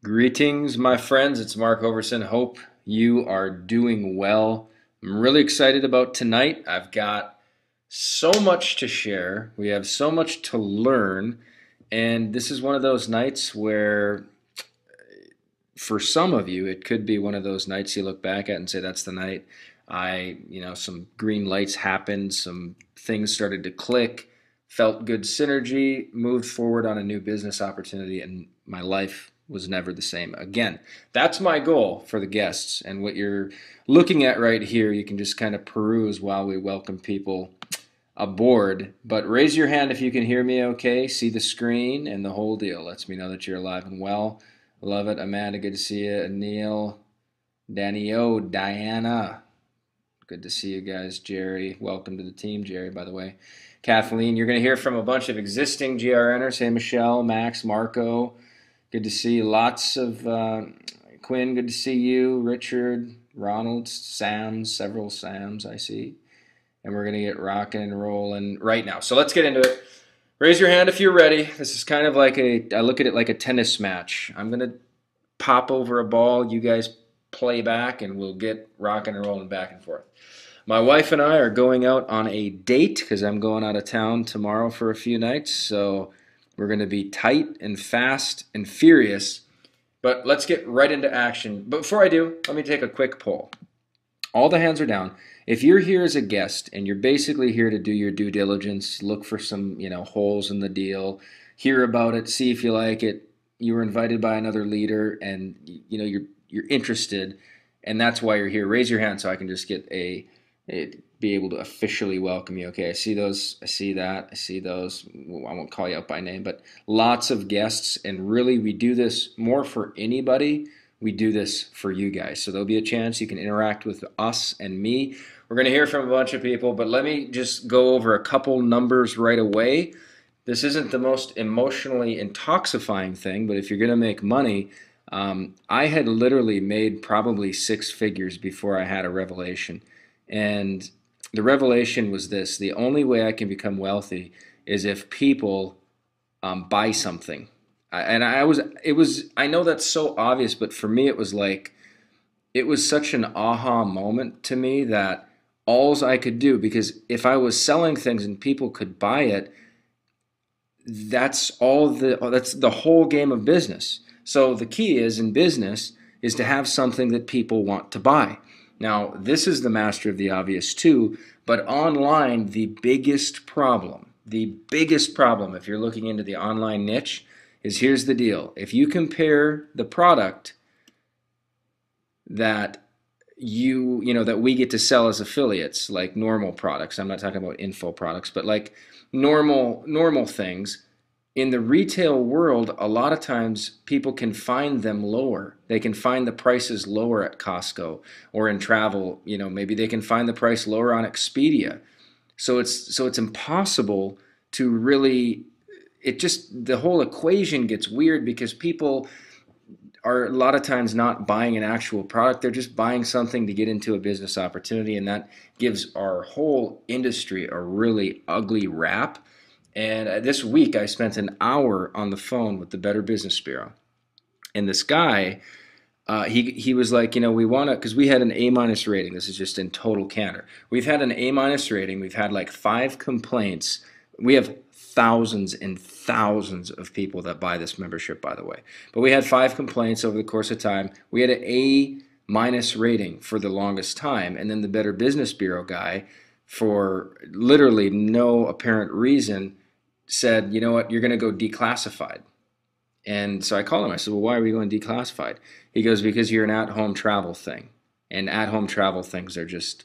Greetings, my friends. It's Mark Overson. Hope you are doing well. I'm really excited about tonight. I've got so much to share. We have so much to learn. And this is one of those nights where, for some of you, it could be one of those nights you look back at and say, that's the night some green lights happened, some things started to click, felt good synergy, moved forward on a new business opportunity, and my life was never the same again. That's my goal for the guests. And what you're looking at right here, you can just kind of peruse while we welcome people aboard. But raise your hand if you can hear me okay, see the screen, and the whole deal. Lets me know that you're alive and well. Love it. Amanda, good to see you. Neil, Danny O, Diana, good to see you guys. Jerry, welcome to the team. Jerry, by the way. Kathleen, you're going to hear from a bunch of existing GRNers. Hey, Michelle, Max, Marco, good to see you. Lots of Quinn, good to see you. Richard, Ronald, Sam, several Sams I see. And we're going to get rocking and rolling right now. So let's get into it. Raise your hand if you're ready. This is kind of like I look at it like a tennis match. I'm going to pop over a ball. You guys play back, and we'll get rocking and rolling back and forth. My wife and I are going out on a date because I'm going out of town tomorrow for a few nights. So we're going to be tight and fast and furious. But let's get right into action. But before I do, let me take a quick poll. All the hands are down. If you're here as a guest and you're basically here to do your due diligence, look for some, holes in the deal, hear about it, see if you like it, you were invited by another leader and you're interested, and that's why you're here. Raise your hand so I can just get be able to officially welcome you. Okay, I see those, I see that, I see those. I won't call you out by name, but lots of guests, and really we do this more for anybody. We do this for you guys. So there'll be a chance you can interact with us and me. We're going to hear from a bunch of people, but let me just go over a couple numbers right away. This isn't the most emotionally intoxifying thing, but if you're going to make money, I had literally made probably six figures before I had a revelation. And the revelation was this: the only way I can become wealthy is if people buy something. I know that's so obvious, but for me it was such an aha moment to me that alls I could do, because if I was selling things and people could buy it, that's the whole game of business. So the key is in business is to have something that people want to buy. Now, this is the master of the obvious too, but online, the biggest problem, if you're looking into the online niche, is here's the deal. If you compare the product that that we get to sell as affiliates, like normal products, I'm not talking about info products, but like normal things, in the retail world, a lot of times people can find them lower. They can find the prices lower at Costco, or in travel, maybe they can find the price lower on Expedia. So it's impossible to really, the whole equation gets weird because people are a lot of times not buying an actual product. They're just buying something to get into a business opportunity, and that gives our whole industry a really ugly rap. And this week I spent an hour on the phone with the Better Business Bureau. And this guy, he was like, we want to, because we had an A- rating. This is just in total candor. We've had an A- rating. We've had like 5 complaints. We have thousands and thousands of people that buy this membership, by the way. But we had 5 complaints over the course of time. We had an A- rating for the longest time. And then the Better Business Bureau guy, for literally no apparent reason, said, you know what, you're going to go declassified. And so I called him. I said, well, why are we going declassified? He goes, because you're an at-home travel thing. And at-home travel things are just,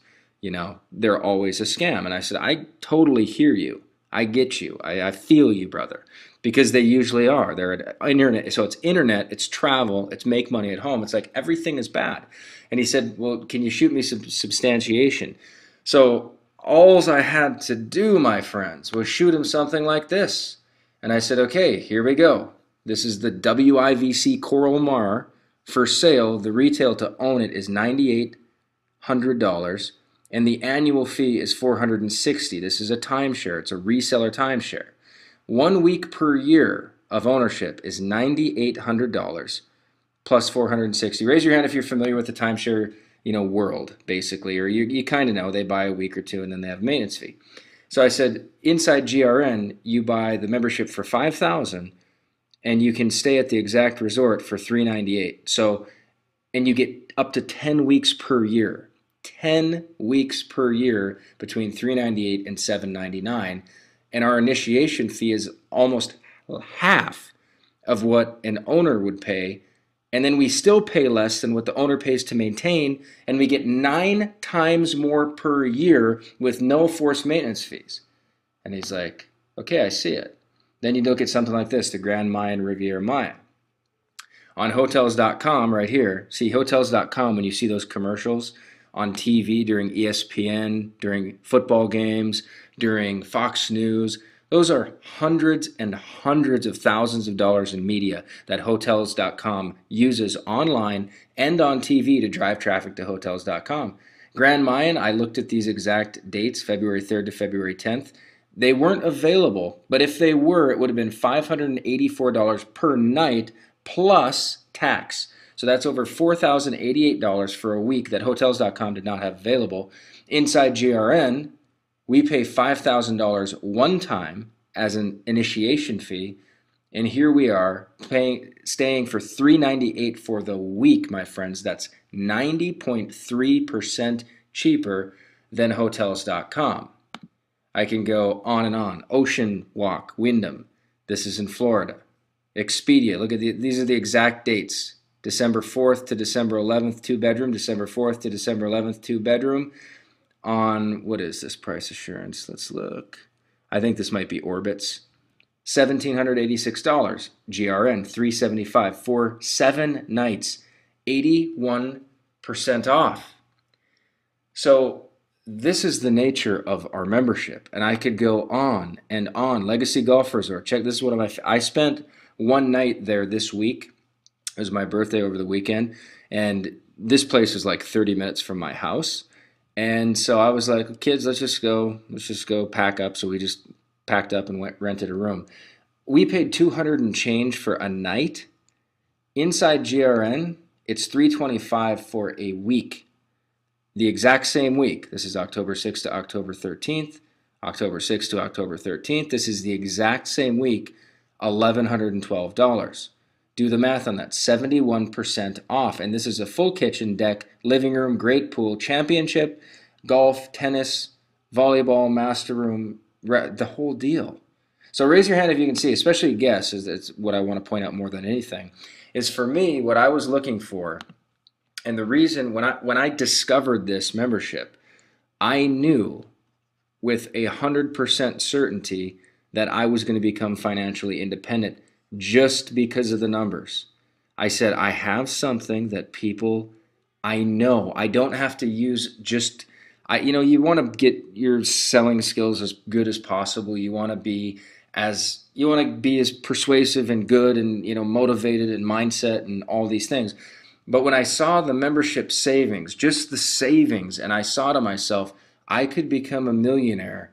they're always a scam. And I said, I totally hear you. I get you. I feel you, brother. Because they usually are. They're internet. So it's internet, it's travel, it's make money at home. It's like everything is bad. And he said, well, can you shoot me some substantiation? So alls I had to do, my friends, was shoot him something like this. And I said, okay, here we go. This is the WIVC Coral Mar for sale. The retail to own it is $9,800, and the annual fee is $460. This is a timeshare. It's a reseller timeshare. 1 week per year of ownership is $9,800, plus 460. Raise your hand if you're familiar with the timeshare, world, basically, or you kind of know they buy a week or two and then they have a maintenance fee. So I said, inside GRN, you buy the membership for $5,000 and you can stay at the exact resort for $398. So, and you get up to 10 weeks per year. 10 weeks per year between $398 and $799. And our initiation fee is almost half of what an owner would pay. And then we still pay less than what the owner pays to maintain, and we get 9 times more per year with no forced maintenance fees. And he's like, okay, I see it. Then you look at something like this, the Grand Mayan Riviera Maya. On Hotels.com right here, see Hotels.com, when you see those commercials on TV during ESPN, during football games, during Fox News, those are hundreds and hundreds of thousands of dollars in media that Hotels.com uses online and on TV to drive traffic to Hotels.com. Grand Mayan, I looked at these exact dates, February 3rd to February 10th. They weren't available, but if they were, it would have been $584 per night plus tax. So that's over $4,088 for a week that Hotels.com did not have available. Inside GRN, we pay $5,000 one time as an initiation fee, and here we are staying for $398 for the week, my friends. That's 90.3% cheaper than Hotels.com. I can go on and on. Ocean Walk, Wyndham. This is in Florida. Expedia, look at these are the exact dates. December 4th to December 11th, 2-bedroom. December 4th to December 11th, 2-bedroom. On, what is this price assurance? Let's look. I think this might be Orbitz. $1,786. GRN, $375 for 7 nights. 81% off. So this is the nature of our membership. And I could go on and on. Legacy Golf Resort. Check, this is one of my, I spent one night there this week. It was my birthday over the weekend. And this place is like 30 minutes from my house. And so I was like, kids, let's just go pack up. So we just packed up and rented a room. We paid $200 and change for a night. Inside GRN, it's $325 for a week. The exact same week. This is October 6th to October 13th. October 6th to October 13th. This is the exact same week, $1,112. Do the math on that, 71% off. And this is a full kitchen, deck, living room, great pool, championship, golf, tennis, volleyball, master room, the whole deal. So raise your hand if you can see, especially guests, is what I want to point out more than anything, is for me, what I was looking for, and the reason when I discovered this membership, I knew with 100% certainty that I was going to become financially independent just because of the numbers. I said, I have something that people, I know. I don't have to use just, you want to get your selling skills as good as possible. You want to be as persuasive and good and, motivated and mindset and all these things. But when I saw the membership savings, just the savings, and I saw to myself, I could become a millionaire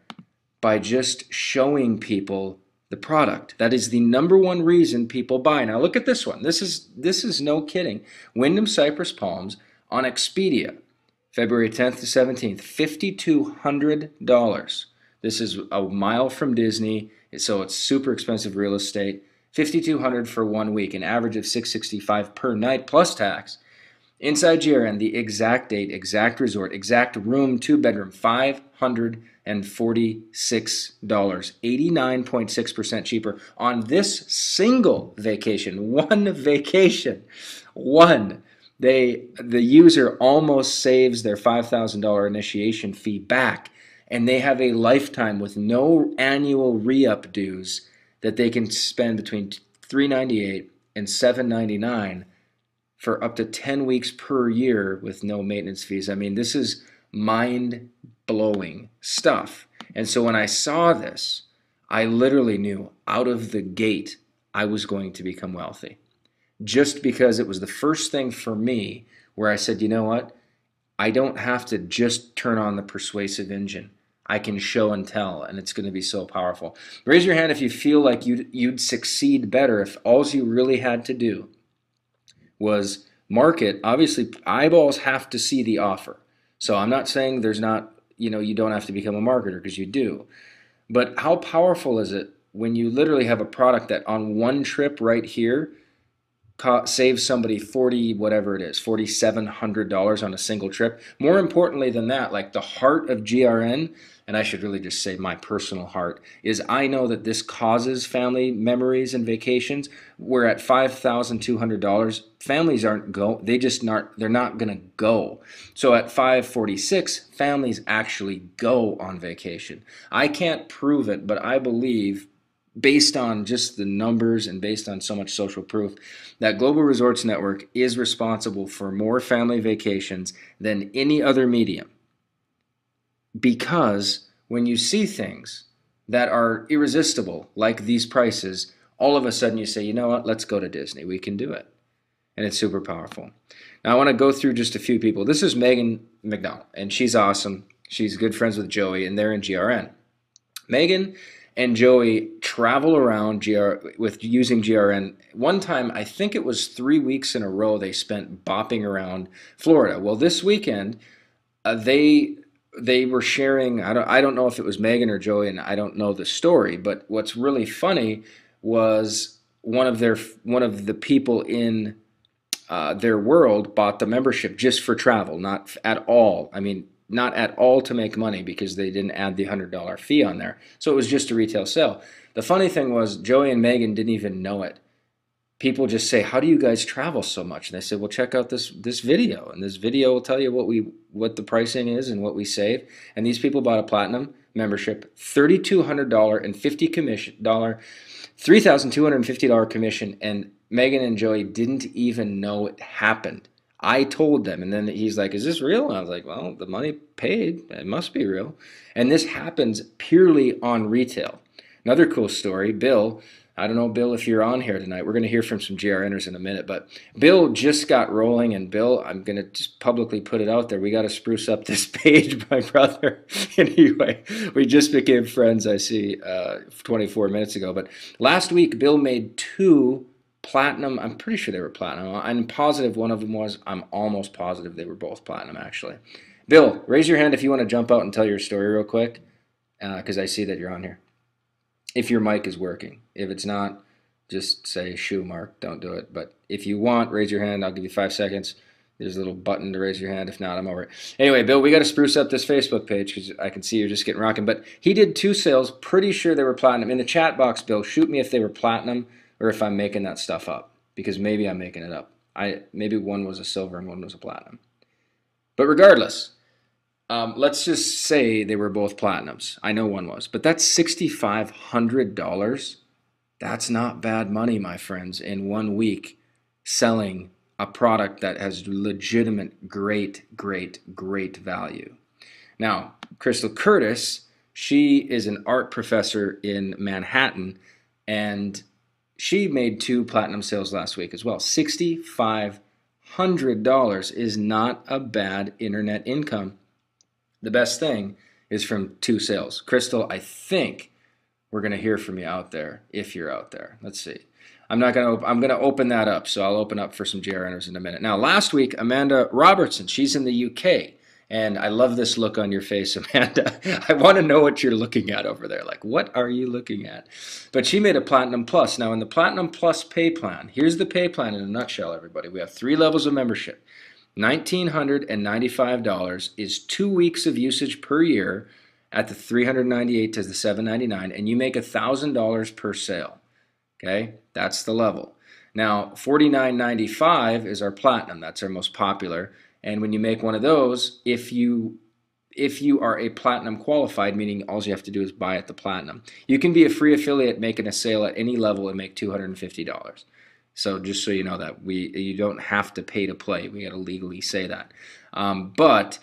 by just showing people the product. That is the number one reason people buy. Now look at this one. This is no kidding. Wyndham Cypress Palms on Expedia, February 10th to 17th, $5,200. This is a mile from Disney, so it's super expensive real estate. $5,200 for 1 week, an average of $665 per night plus tax. Inside GRN, the exact date, exact resort, exact room, 2-bedroom, $546, 89.6% cheaper on this single vacation. One vacation. The user almost saves their $5,000 initiation fee back, and they have a lifetime with no annual re-up dues that they can spend between $398 and $799 for up to 10 weeks per year with no maintenance fees. I mean, this is mind-blowing stuff. And so when I saw this, I literally knew out of the gate I was going to become wealthy. Just because it was the first thing for me where I said, you know what? I don't have to just turn on the persuasive engine. I can show and tell, and it's going to be so powerful. Raise your hand if you feel like you'd succeed better if all you really had to do was market. Obviously, eyeballs have to see the offer. So I'm not saying there's not, you don't have to become a marketer, because you do. But how powerful is it when you literally have a product that on one trip right here saves somebody 40, whatever it is, $4,700 on a single trip? More importantly than that, like the heart of GRN, and I should really just say my personal heart, is I know that this causes family memories and vacations. We're at $5,200. Families they're not going to go. So at 546, families actually go on vacation. I can't prove it, but I believe, based on just the numbers and based on so much social proof, that Global Resorts Network is responsible for more family vacations than any other medium. Because when you see things that are irresistible, like these prices, all of a sudden you say, you know what, let's go to Disney. We can do it. And it's super powerful. Now I want to go through just a few people. This is Megan McDonald, and she's awesome. She's good friends with Joey, and they're in GRN. Megan and Joey travel around using GRN. One time, I think it was 3 weeks in a row, they spent bopping around Florida. Well, this weekend, they were sharing. I don't know if it was Megan or Joey, and I don't know the story. But what's really funny was one of the people in their world bought the membership just for travel, not at all. I mean, not at all to make money, because they didn't add the $100 fee on there. So it was just a retail sale. The funny thing was, Joey and Megan didn't even know it. People just say, how do you guys travel so much? And they said, well, check out this video. And this video will tell you what the pricing is and what we save. And these people bought a platinum membership, $3,200 and $3,250 commission. And Megan and Joey didn't even know it happened. I told them, and then he's like, is this real? And I was like, well, the money paid, it must be real. And this happens purely on retail. Another cool story, Bill, I don't know, Bill, if you're on here tonight. We're going to hear from some GRNers in a minute, but Bill just got rolling, and Bill, I'm going to just publicly put it out there. We got to spruce up this page, my brother. Anyway, we just became friends, I see, 24 minutes ago. But last week, Bill made 2 platinum. I'm pretty sure they were platinum. I'm positive one of them was. I'm almost positive they were both platinum, actually. Bill, raise your hand if you want to jump out and tell your story real quick, because I see that you're on here. If your mic is working. If it's not, just say, shoo, Mark, don't do it. But if you want, raise your hand. I'll give you 5 seconds. There's a little button to raise your hand. If not, I'm over it. Anyway, Bill, we got to spruce up this Facebook page, because I can see you're just getting rocking. But he did 2 sales. Pretty sure they were platinum. In the chat box, Bill, shoot me if they were platinum or if I'm making that stuff up, because maybe I'm making it up. Maybe one was a silver and one was a platinum. But regardless, let's just say they were both platinums. I know one was, but that's $6,500. That's not bad money, my friends, in 1 week selling a product that has legitimate, great value. Now, Crystal Curtis, she is an art professor in Manhattan, and she made 2 platinum sales last week as well. $6,500 is not a bad internet income. The best thing is from 2 sales. Crystal, I think we're going to hear from you out there, if you're out there. Let's see. I'm going to open that up, so I'll open up for some GRNers in a minute. Now, last week, Amanda Robertson, she's in the UK. And I love this look on your face, Amanda. I want to know what you're looking at over there. Like, what are you looking at? But she made a Platinum Plus. Now, in the Platinum Plus pay plan, here's the pay plan in a nutshell, everybody. We have 3 levels of membership. $1,995 is 2 weeks of usage per year at the $398 to the $799, and you make $1,000 per sale. Okay, that's the level. Now, $49.95 is our Platinum. That's our most popular. And when you make one of those, if you are a platinum qualified, meaning all you have to do is buy at the platinum, you can be a free affiliate making a sale at any level and make $250. So just so you know that you don't have to pay to play. We got to legally say that. But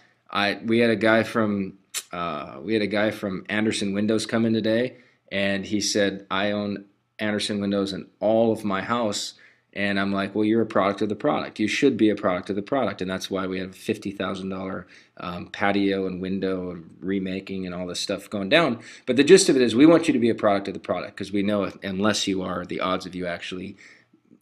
we had a guy from Anderson Windows come in today, and he said, I own Anderson Windows in all of my house. And I'm like, well, you're a product of the product. You should be a product of the product. And that's why we have a $50,000 patio and window remaking and all this stuff going down. But the gist of it is we want you to be a product of the product, because we know unless you are, the odds of you actually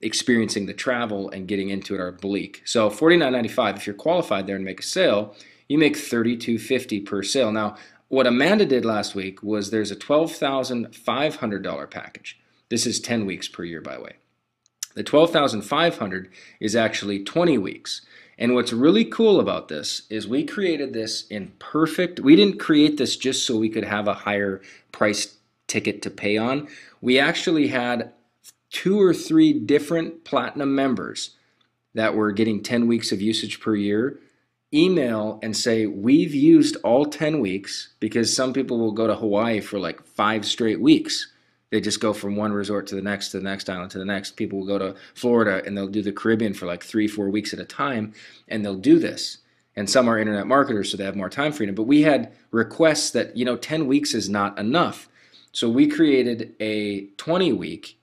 experiencing the travel and getting into it are bleak. So $49.95, if you're qualified there and make a sale, you make $32.50 per sale. Now, what Amanda did last week was there's a $12,500 package. This is 10 weeks per year, by the way. The $12,500 is actually 20 weeks. And what's really cool about this is we created this in perfect, we didn't create this just so we could have a higher price ticket to pay on. We actually had 2 or 3 different platinum members that were getting 10 weeks of usage per year email and say, we've used all 10 weeks, because some people will go to Hawaii for like 5 straight weeks. They just go from one resort to the next island to the next. People will go to Florida and they'll do the Caribbean for like 3-4 weeks at a time, and they'll do this. And some are internet marketers, so they have more time freedom. But we had requests that, 10 weeks is not enough. So we created a 20-week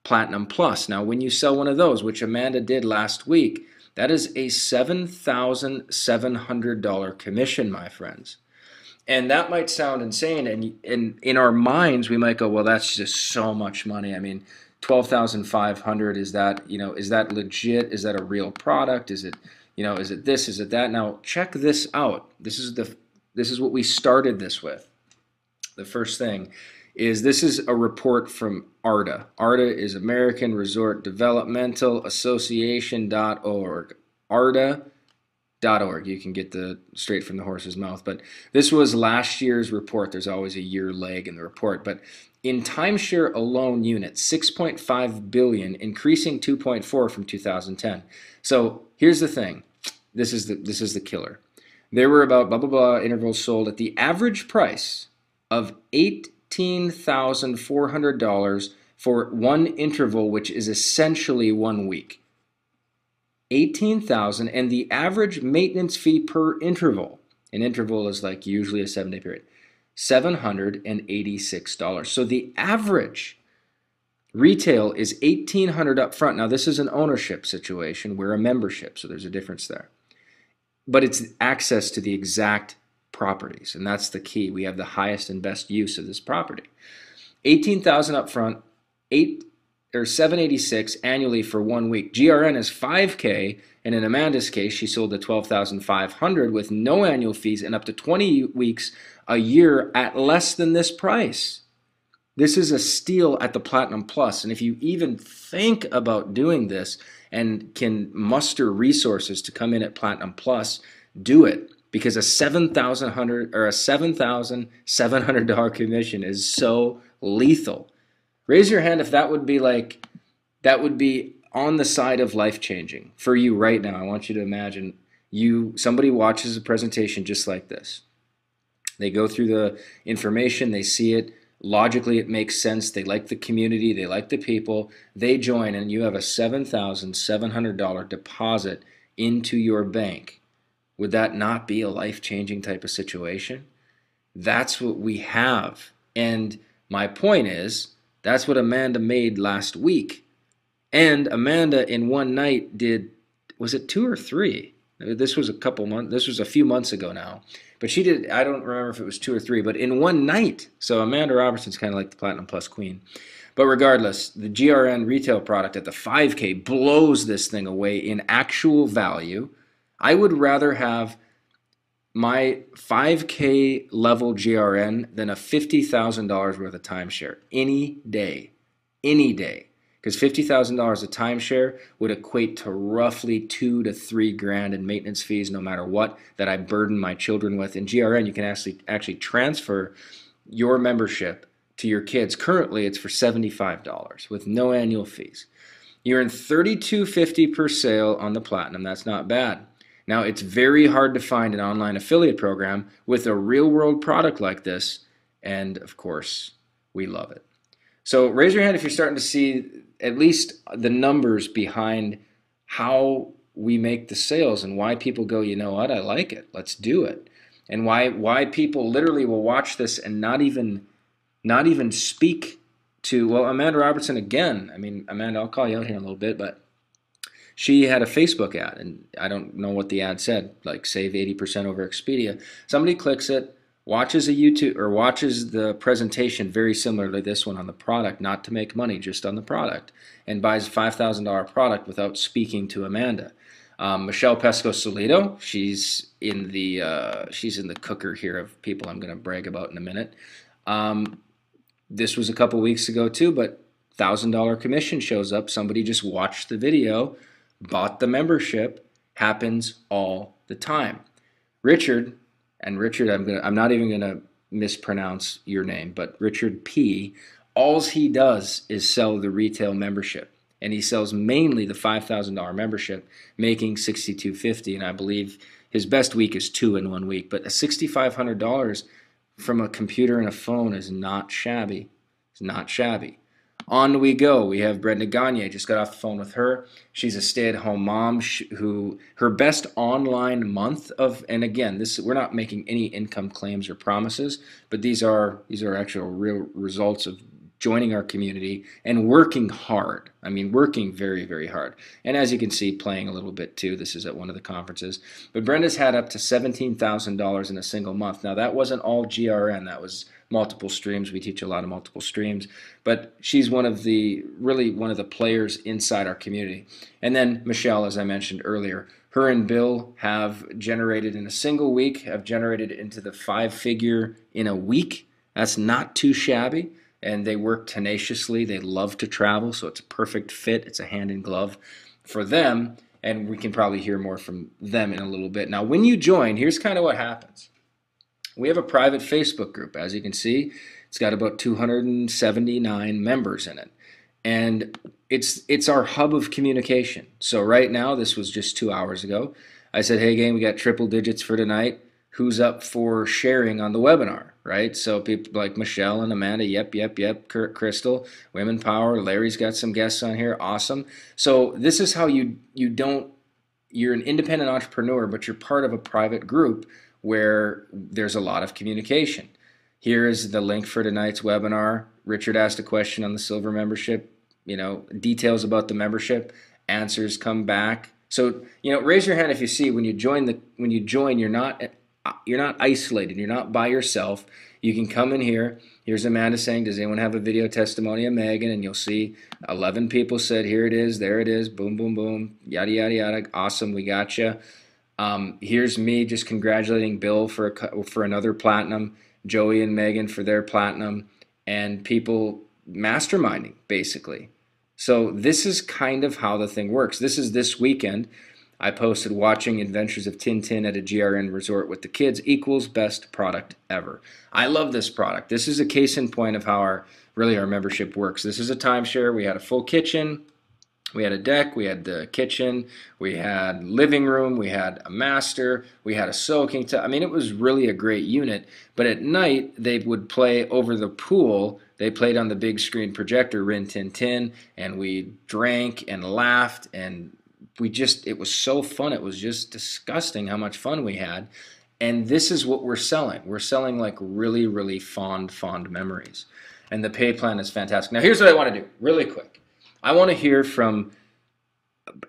Platinum Plus. Now, when you sell one of those, which Amanda did last week, that is a $7,700 commission, my friends. And that might sound insane, and in our minds we might go, well, that's just so much money. I mean, $12,500, is that, is that legit? Is that a real product? Is it, is it this? Is it that? Now check this out. This is what we started this with. The first thing is, this is a report from ARDA. ARDA is American Resort Developmental Association.org. ARDA.org. You can get the straight from the horse's mouth. But this was last year's report. There's always a year lag in the report. But in timeshare alone units, 6.5 billion, increasing 2.4 from 2010. So here's the thing. This is the killer. There were about blah, blah, blah intervals sold at the average price of $18,400 for one interval, which is essentially 1 week. $18,000, and the average maintenance fee per interval, an interval is like usually a 7-day period, $786. So the average retail is $1,800 up front. Now this is an ownership situation. We're a membership, so there's a difference there. But it's access to the exact properties, and that's the key. We have the highest and best use of this property. $18,000 up front, $786 annually for 1 week. GRN is $5K, and in Amanda's case, she sold the $12,500 with no annual fees and up to 20 weeks a year at less than this price. This is a steal at the Platinum Plus, and if you even think about doing this and can muster resources to come in at Platinum Plus, do it, because a $7,700 commission is so lethal. Raise your hand if that would be on the side of life-changing for you right now. I want you to imagine somebody watches a presentation just like this. They go through the information, they see it, logically it makes sense, they like the community, they like the people, they join, and you have a $7,700 deposit into your bank. Would that not be a life-changing type of situation? That's what we have. And my point is, that's what Amanda made last week. And Amanda in one night did, was it 2 or 3? This was a few months ago now. But she did, I don't remember if it was 2 or 3, but in one night. So Amanda Robertson's kind of like the Platinum Plus queen. But regardless, the GRN retail product at the 5K blows this thing away in actual value. I would rather have my 5K level GRN than a $50,000 worth of timeshare any day. Because $50,000 of timeshare would equate to roughly $2 to $3 grand in maintenance fees, no matter what, that I burden my children with. In GRN, you can actually transfer your membership to your kids. Currently, it's for $75 with no annual fees. You earn $32.50 per sale on the Platinum. That's not bad. Now, it's very hard to find an online affiliate program with a real-world product like this, and of course, we love it. So raise your hand if you're starting to see at least the numbers behind how we make the sales and why people go, you know what, I like it, let's do it. And why people literally will watch this and not even speak to, well, Amanda Robertson again. I mean, Amanda, I'll call you out here in a little bit, but she had a Facebook ad, and I don't know what the ad said, like save 80% over Expedia. Somebody clicks it, watches a YouTube or watches the presentation very similar to this one on the product, not to make money, just on the product, and buys a $5,000 product without speaking to Amanda. Michelle Pesco Solido, she's in the cooker here of people I'm going to brag about in a minute. This was a couple weeks ago too, but $1,000 commission shows up. Somebody just watched the video, bought the membership. Happens all the time. Richard, I'm not even gonna mispronounce your name, but Richard P. Alls he does is sell the retail membership, and he sells mainly the $5,000 membership, making $6,250. And I believe his best week is 2 in 1 week. But $6,500 from a computer and a phone is not shabby. It's not shabby. On we go. We have Brenda Gagne. Just got off the phone with her. She's a stay-at-home mom who her best online month of, and again, we're not making any income claims or promises, but these are actual real results of joining our community and working hard. I mean, working very, very hard. And as you can see, playing a little bit too. This is at one of the conferences. But Brenda's had up to $17,000 in a single month. Now, that wasn't all GRN. That was multiple streams. We teach a lot of multiple streams. But she's one of the players inside our community. And then Michelle, as I mentioned earlier, her and Bill have generated in a single week, have generated into the 5-figure in a week. That's not too shabby. And they work tenaciously. They love to travel, so it's a perfect fit. It's a hand in glove for them, and we can probably hear more from them in a little bit. Now, when you join, here's kind of what happens. We have a private Facebook group. As you can see, it's got about 279 members in it, and it's our hub of communication. So right now, this was just 2 hours ago, I said, hey, gang, we got triple digits for tonight. Who's up for sharing on the webinar, right? So people like Michelle and Amanda, yep, Kurt, Crystal, Women Power, Larry's got some guests on here, awesome. So this is how you're an independent entrepreneur, but you're part of a private group where there's a lot of communication. Here is the link for tonight's webinar. Richard asked a question on the silver membership, details about the membership, answers come back. So, raise your hand if you see when you join, you're not isolated. You're not by yourself. You can come in here. Here's Amanda saying, does anyone have a video testimony of Megan? And you'll see 11 people said, here it is, there it is, boom, boom, boom, yada, yada, yada. Awesome, we got you. Here's me just congratulating Bill for another platinum, Joey and Megan for their platinum, and people masterminding, basically. So this is kind of how the thing works. This is this weekend. I posted watching Adventures of Tintin at a GRN resort with the kids equals best product ever. I love this product. This is a case in point of how our membership works. This is a timeshare. We had a full kitchen. We had a deck. We had the kitchen. We had living room. We had a master. We had a soaking tub. I mean, it was really a great unit. But at night, they would play over the pool. They played on the big screen projector, Rin Tin Tin, and we drank and laughed, and it was so fun. It was just disgusting how much fun we had. And this is what we're selling. We're selling like really, really fond memories. And the pay plan is fantastic. Now, here's what I want to do really quick. I want to hear from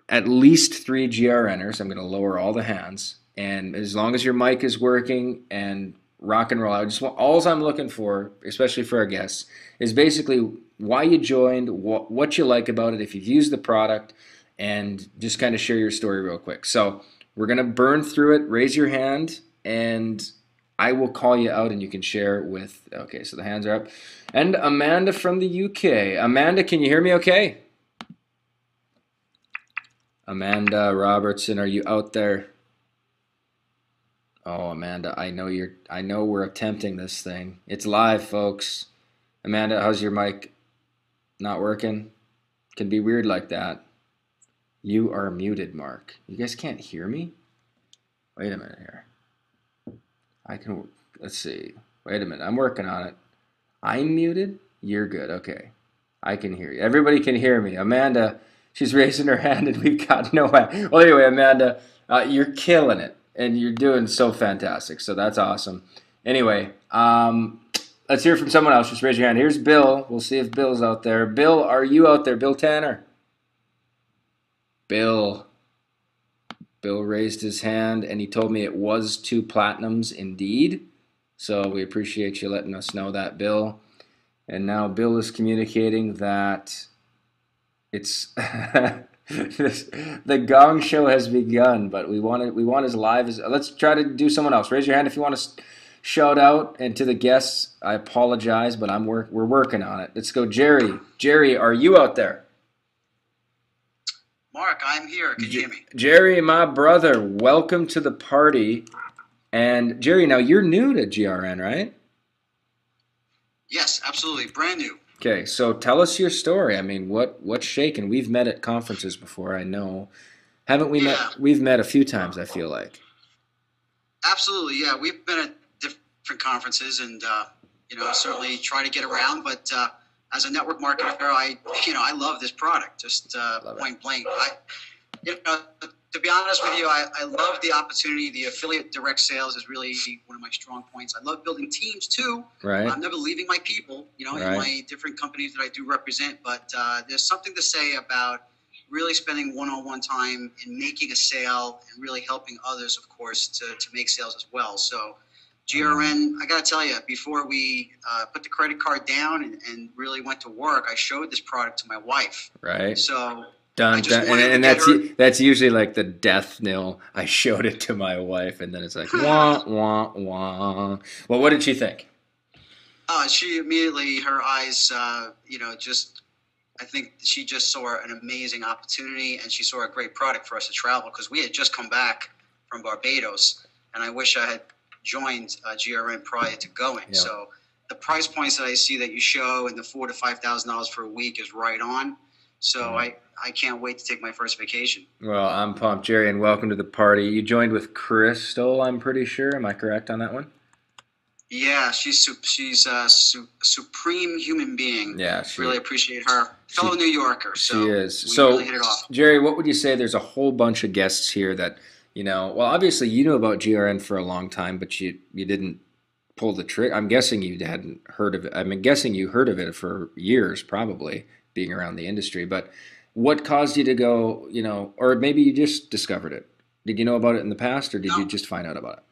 at least 3 GRNers. I'm going to lower all the hands. And as long as your mic is working and rock and roll, all I'm looking for, especially for our guests, is basically why you joined, what you like about it, if you've used the product, and just kind of share your story real quick. So we're going to burn through it. Raise your hand, and I will call you out, and you can share with, okay, so the hands are up. And Amanda from the UK. Amanda, can you hear me okay? Amanda Robertson, are you out there? Oh, Amanda, I know we're attempting this thing. It's live, folks. Amanda, how's your mic? Not working? Can be weird like that. You are muted, Mark. You guys can't hear me? Wait a minute here. Let's see. Wait a minute, I'm working on it. I'm muted? You're good, okay. I can hear you. Everybody can hear me. Amanda, she's raising her hand and we've got no hand. Well, anyway, Amanda, you're killing it and you're doing so fantastic, so that's awesome. Anyway, let's hear from someone else. Just raise your hand. Here's Bill. We'll see if Bill's out there. Bill, are you out there? Bill Tanner? Bill raised his hand and he told me it was 2 platinums indeed. So we appreciate you letting us know that, Bill. And now Bill is communicating that it's the Gong Show has begun, but we want as live as. Let's try to do someone else. Raise your hand if you want to shout out, and to the guests, I apologize, but we're working on it. Let's go, Jerry. Jerry, are you out there? Mark, I'm here. Can you hear me? Jerry, my brother, welcome to the party. And Jerry, now you're new to GRN, right? Yes, absolutely. Brand new. Okay, so tell us your story. I mean, what's shaking? We've met at conferences before, I know. Haven't we met? We've met a few times, I feel like. Absolutely, yeah. We've been at different conferences and, certainly try to get around. But as a network marketer, I love this product, just point blank. To be honest with you, I love the opportunity. The affiliate direct sales is really one of my strong points. I love building teams too. Right. I'm never leaving my people, in my different companies that I do represent. But there's something to say about really spending one-on-one time in making a sale and really helping others, of course, to make sales as well. So GRN, I got to tell you, before we put the credit card down and really went to work, I showed this product to my wife. Right. So done. And that's usually like the death knell. I showed it to my wife, and then it's like wah wah wah. Well, what did she think? She immediately, her eyes, I think she just saw an amazing opportunity, and she saw a great product for us to travel, because we had just come back from Barbados, and I wish I had joined GRN prior to going. Yeah. So the price points that I see that you show, and the $4,000 to $5,000 for a week is right on. So I can't wait to take my first vacation. Well, I'm pumped, Jerry, and welcome to the party. You joined with Crystal, I'm pretty sure. Am I correct on that one? Yeah, she's a supreme human being. Yeah, really appreciate her. Fellow New Yorker. So she is. We really hit it off. Jerry, what would you say? There's a whole bunch of guests here that, well, obviously you knew about GRN for a long time, but you didn't pull the trigger. I'm guessing you hadn't heard of it. I'm guessing you heard of it for years, probably, being around the industry. But what caused you to go, or maybe you just discovered it? Did you know about it in the past, or did you just find out about it?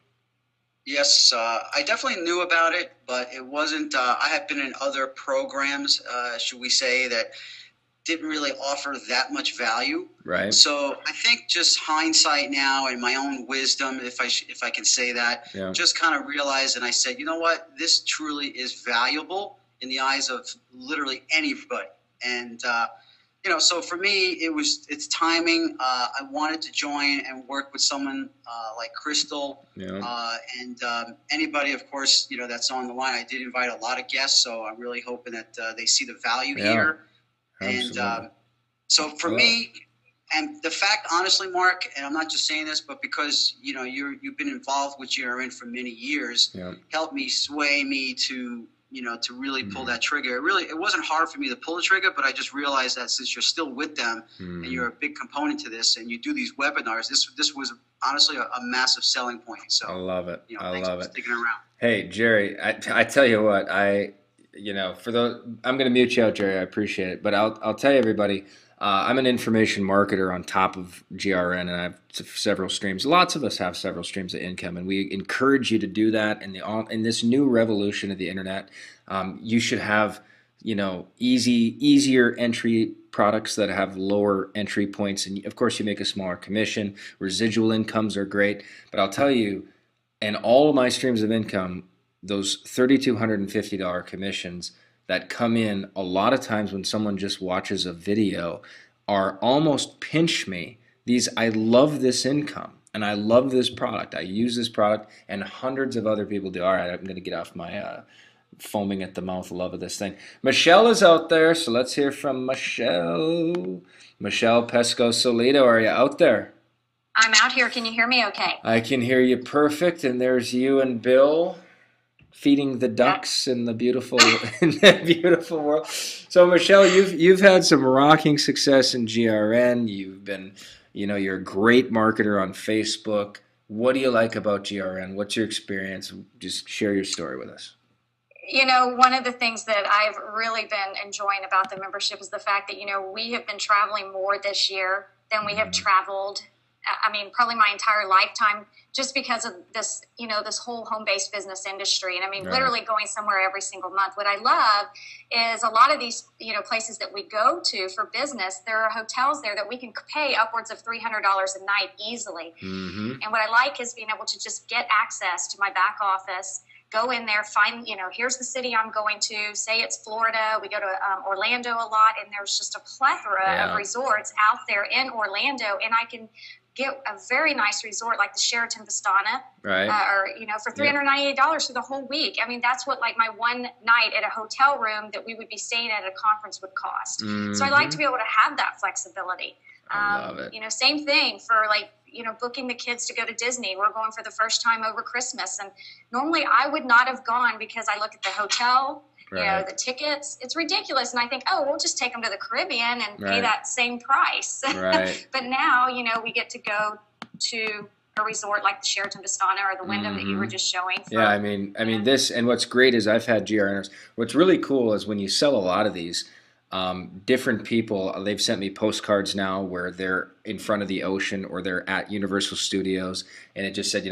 Yes, I definitely knew about it, but it wasn't, I had been in other programs, should we say, that didn't really offer that much value. Right. So I think just hindsight now and my own wisdom, if I can say that, just kind of realized, and I said, you know what, this truly is valuable in the eyes of literally anybody. And, so for me, it's timing. I wanted to join and work with someone like Crystal and anybody, of course, that's on the line. I did invite a lot of guests, so I'm really hoping that they see the value here. Absolutely. And so for me, and the fact, honestly, Mark, and I'm not just saying this, but because, you've been involved with GRN for many years, helped me sway me to really pull that trigger. It wasn't hard for me to pull the trigger, but I just realized that since you're still with them and you're a big component to this, and you do these webinars, this was honestly a massive selling point. So I love it. I love it. Sticking around. Hey, Jerry, I tell you what, for those, I'm going to mute you out, Jerry. I appreciate it, but I'll tell you, everybody. I'm an information marketer on top of GRN, and I have several streams. Lots of us have several streams of income, and we encourage you to do that. In this new revolution of the internet, you should have, easier entry products that have lower entry points, and of course, you make a smaller commission. Residual incomes are great, but I'll tell you, in all of my streams of income, those $3,250 commissions that come in a lot of times when someone just watches a video are almost pinch me. I love this income and I love this product. I use this product and hundreds of other people do. All right, I'm going to get off my foaming at the mouth love of this thing. Michelle is out there, so let's hear from Michelle. Michelle Pesco-Solido, are you out there? I'm out here. Can you hear me okay? I can hear you perfect, and there's you and Bill feeding the ducks in the beautiful world. So Michelle, you've had some rocking success in GRN. You've been, you're a great marketer on Facebook. What do you like about GRN? What's your experience? Just share your story with us. One of the things that I've really been enjoying about the membership is the fact that, we have been traveling more this year than we have traveled I mean, probably my entire lifetime, just because of this, this whole home-based business industry. And I mean, literally going somewhere every single month. What I love is a lot of these, places that we go to for business, there are hotels there that we can pay upwards of $300 a night easily. Mm-hmm. And what I like is being able to just get access to my back office, go in there, find, here's the city I'm going to, say it's Florida. We go to Orlando a lot, and there's just a plethora of resorts out there in Orlando, and I can get a very nice resort like the Sheraton Vistana, for $398 for the whole week. I mean, that's what like my one night at a hotel room that we would be staying at a conference would cost. Mm-hmm. So I like to be able to have that flexibility. I love it. Same thing for like, booking the kids to go to Disney. We're going for the first time over Christmas. And normally I would not have gone because I look at the hotel, the tickets. It's ridiculous. And I think, we'll just take them to the Caribbean and pay that same price. Right. But now, we get to go to a resort like the Sheraton Vistana or the Wyndham that you were just showing. I mean this, and what's great is I've had GRNers. What's really cool is when you sell a lot of these, different people, they've sent me postcards now where they're in front of the ocean or they're at Universal Studios, and it just said,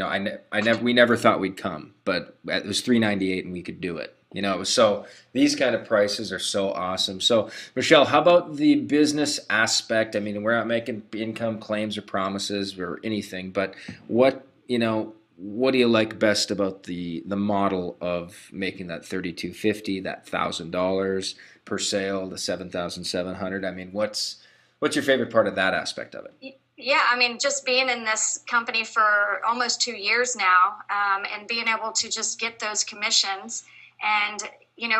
we never thought we'd come, but it was $398 and we could do it. It was so, these kind of prices are so awesome. So Michelle, how about the business aspect? I mean, we're not making income claims or promises or anything, but what do you like best about the model of making that $3,250, that $1,000 per sale, the $7,700? I mean, what's your favorite part of that aspect of it? Yeah, I mean, just being in this company for almost 2 years now, and being able to just get those commissions and,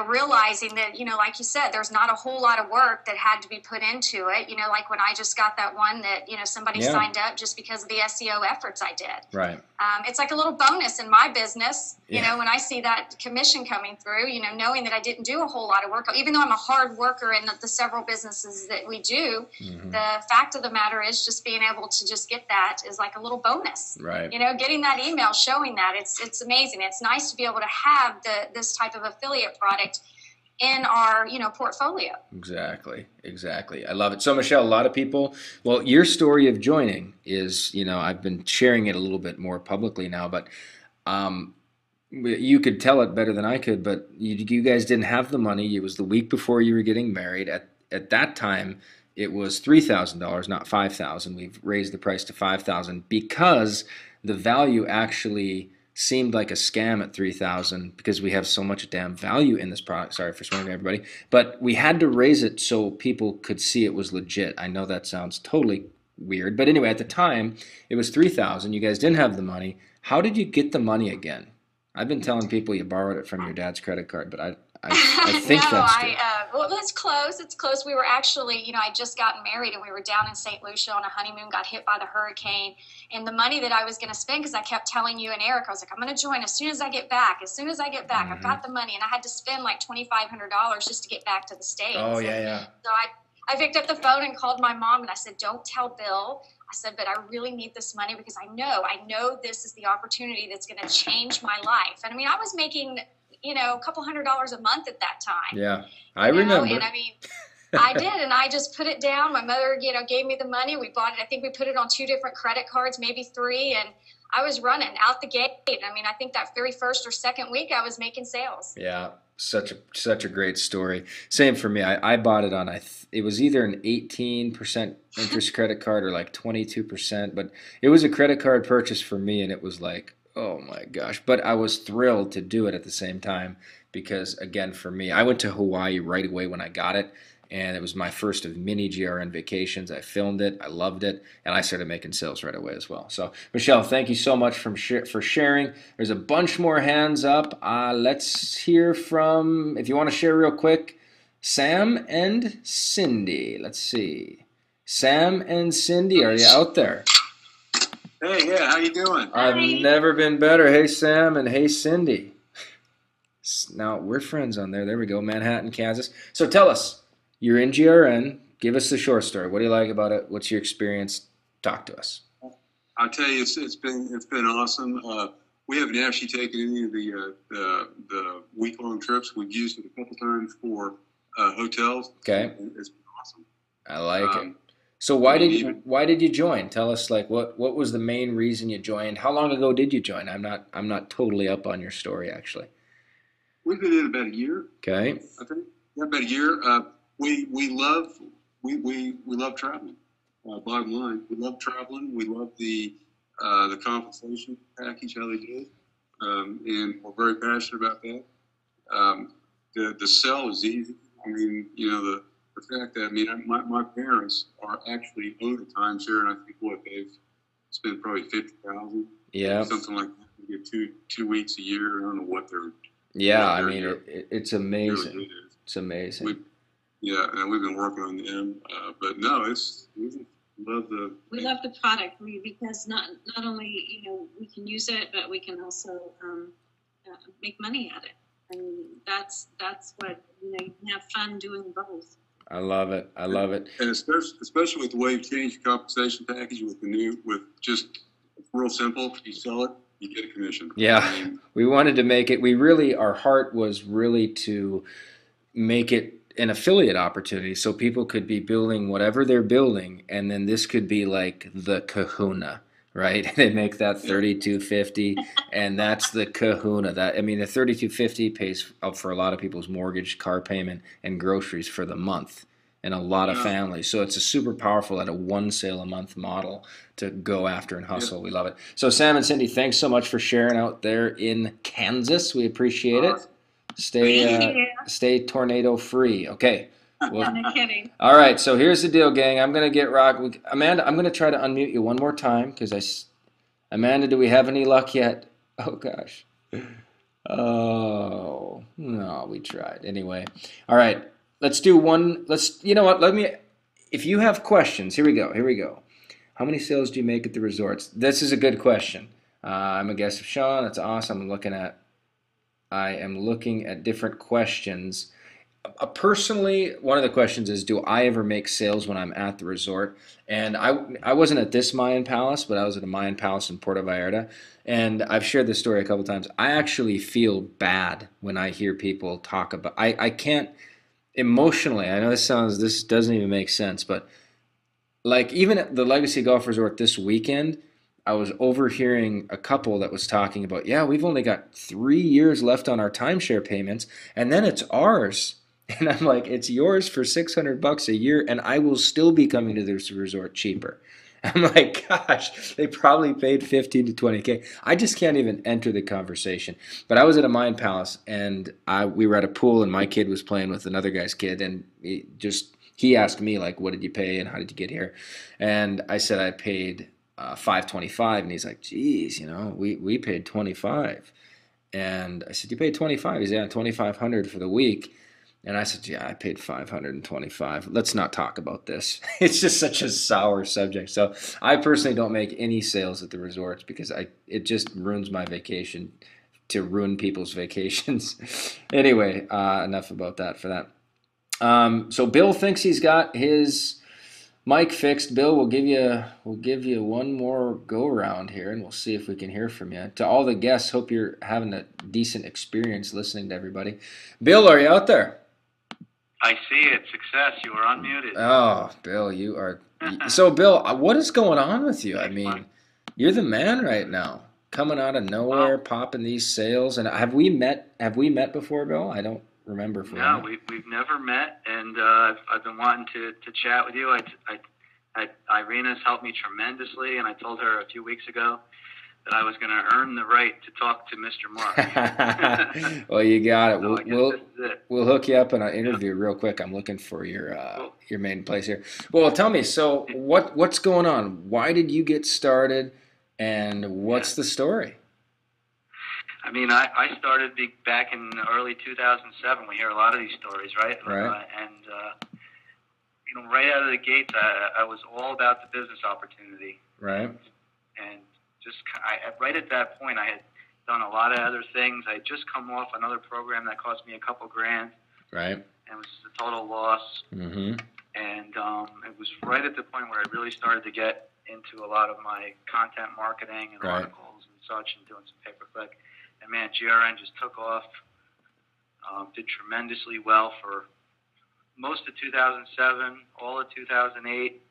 realizing that, like you said, there's not a whole lot of work that had to be put into it. Like when I just got that one that, somebody signed up just because of the SEO efforts I did. Right. It's like a little bonus in my business, when I see that commission coming through, knowing that I didn't do a whole lot of work, even though I'm a hard worker in the several businesses that we do, the fact of the matter is just being able to just get that is like a little bonus. Right. Getting that email showing that it's amazing. It's nice to be able to have this type of affiliate product in our, portfolio. Exactly. I love it. So Michelle, a lot of people, well, your story of joining is, I've been sharing it a little bit more publicly now, but you could tell it better than I could, but you guys didn't have the money. It was the week before you were getting married. At that time, it was $3,000, not $5,000. We've raised the price to $5,000 because the value actually seemed like a scam at $3,000 because we have so much damn value in this product. Sorry for swearing, everybody. But we had to raise it so people could see it was legit. I know that sounds totally weird. But anyway, at the time, it was $3,000. You guys didn't have the money. How did you get the money again? I've been telling people you borrowed it from your dad's credit card, but I think that's true. Well, it's close. It's close. We were actually, I just gotten married and we were down in St. Lucia on a honeymoon, got hit by the hurricane. And the money that I was going to spend, because I kept telling you and Eric, I was like, I'm going to join as soon as I get back. As soon as I get back, I've got the money. And I had to spend like $2,500 just to get back to the States. Oh, yeah. So I picked up the phone and called my mom and I said, don't tell Bill. I said, but I really need this money because I know this is the opportunity that's going to change my life. And I mean, I was making, a couple $100s a month at that time. Yeah, I remember. And I mean, I did, and I just put it down. My mother, gave me the money. We bought it. I think we put it on 2 different credit cards, maybe 3, and I was running out the gate. I mean, I think that very first or second week I was making sales. Yeah, such a great story. Same for me. I bought it on, it was either an 18% interest credit card or like 22%, but it was a credit card purchase for me, and it was like, oh my gosh. But I was thrilled to do it at the same time because, again, for me, I went to Hawaii right away when I got it, and it was my first of many GRN vacations. I filmed it, I loved it, and I started making sales right away as well. So, Michelle, thank you so much for sharing. There's a bunch more hands up. Let's hear from, if you want to share real quick, Sam and Cindy. Let's see. Sam and Cindy, are you out there? Hey, yeah, how you doing? I've never been better. Hey, Sam, and hey, Cindy. Now, we're friends on there. There we go, Manhattan, Kansas. So tell us, you're in GRN. Give us the short story. What do you like about it? What's your experience? Talk to us. I'll tell you, it's been awesome. We haven't actually taken any of the week-long trips. We've used it a couple times for hotels. Okay. It's been awesome. I like it. So why did you join? Tell us, like, what was the main reason you joined? How long ago did you join? I'm not totally up on your story, actually. We've been in about a year. Okay. I think about a year. We love traveling. Bottom line, we love traveling. We love the compensation package, how they do it, and we're very passionate about that. The sell is easy. I mean, the fact that my parents are actually own a timeshare, and I think they've spent probably $50,000. Yeah. Something like that. We get 2 weeks a year. I don't know what they're. Yeah, I mean, it's amazing. Really, it's amazing. And we've been working on them, but no, we love the product because not only we can use it, but we can also make money at it, and that's what you can have fun doing both. I love it. And especially with the way you change the compensation package with just real simple. You sell it, you get a commission. Yeah, we wanted to make it. Our heart was really to make it an affiliate opportunity, so people could be building whatever they're building, and then this could be like the kahuna, right? They make that $32.50, and that's the kahuna. The $32.50 pays up for a lot of people's mortgage, car payment, and groceries for the month, and a lot of families. So it's a super powerful at a one sale a month model to go after and hustle. We love it. So Sam and Cindy, thanks so much for sharing out there in Kansas. We appreciate it. Stay tornado free. Okay. Well, no kidding. All right. So here's the deal, gang. I'm gonna get Amanda, I'm gonna try to unmute you one more time Amanda, do we have any luck yet? Oh gosh. Oh no, we tried. Anyway. All right. Let's do one. You know what? If you have questions, here we go. How many sales do you make at the resorts? This is a good question. I'm a guest of Sean. That's awesome. I am looking at different questions. Personally, one of the questions is, do I ever make sales when I'm at the resort? And I wasn't at this Mayan Palace, but I was at a Mayan Palace in Puerto Vallarta. And I've shared this story a couple times. I actually feel bad when I hear people talk about, I can't emotionally, I know this doesn't even make sense, but like even at the Legacy Golf Resort this weekend, I was overhearing a couple that was talking about, we've only got 3 years left on our timeshare payments, and then it's ours. And I'm like, it's yours for $600 a year, and I will still be coming to this resort cheaper. I'm like, gosh, they probably paid $15 to $20K. I just can't even enter the conversation. But I was at a Mayan Palace, and we were at a pool, and my kid was playing with another guy's kid, and he asked me, like, what did you pay, and how did you get here? And I said I paid $525, and he's like, geez, we paid $25. And I said, you paid $25? He's $2,500 for the week. And I said, I paid $525. Let's not talk about this. It's just such a sour subject. So I personally don't make any sales at the resorts because it just ruins my vacation to ruin people's vacations. Anyway, enough about that for that. So Bill thinks he's got his mic fixed. Bill, we'll give you one more go around here, and we'll see if we can hear from you. To all the guests, hope you're having a decent experience listening to everybody. Bill, are you out there? I see it. Success. You are unmuted. Oh, Bill, you are. So, Bill, what is going on with you? I mean, you're the man right now, coming out of nowhere, popping these sales. And have we met before, Bill? I don't remember. No, we've never met, and I've been wanting to chat with you. Irina's helped me tremendously, and I told her a few weeks ago that I was going to earn the right to talk to Mr. Mark. Well, you got it. So we'll hook you up in an interview real quick. I'm looking for your main place here. Well, tell me. So what's going on? Why did you get started, and what's the story? I mean, I started back in early 2007. We hear a lot of these stories, right? Right. Right out of the gates, I was all about the business opportunity. Right. And right at that point, I had done a lot of other things. I had just come off another program that cost me a couple grand. Right. And it was a total loss. Mm-hmm. And it was right at the point where I really started to get into a lot of my content marketing and articles and such, and doing some pay-per-click. And man, GRN just took off, did tremendously well for most of 2007, all of 2008.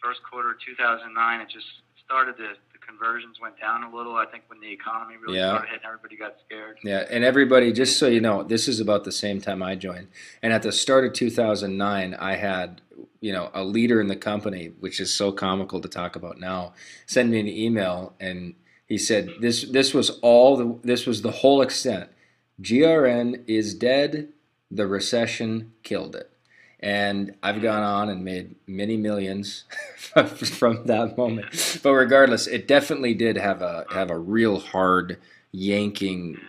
first quarter of 2009, it just started to, the conversions went down a little. I think when the economy really started hitting, everybody got scared. Yeah, and everybody, just so you know, this is about the same time I joined. And at the start of 2009, I had, a leader in the company, which is so comical to talk about now, send me an email, and he said this was the whole extent. GRN is dead. The recession killed it. And I've gone on and made many millions from that moment. But regardless, it definitely did have a real hard yanking,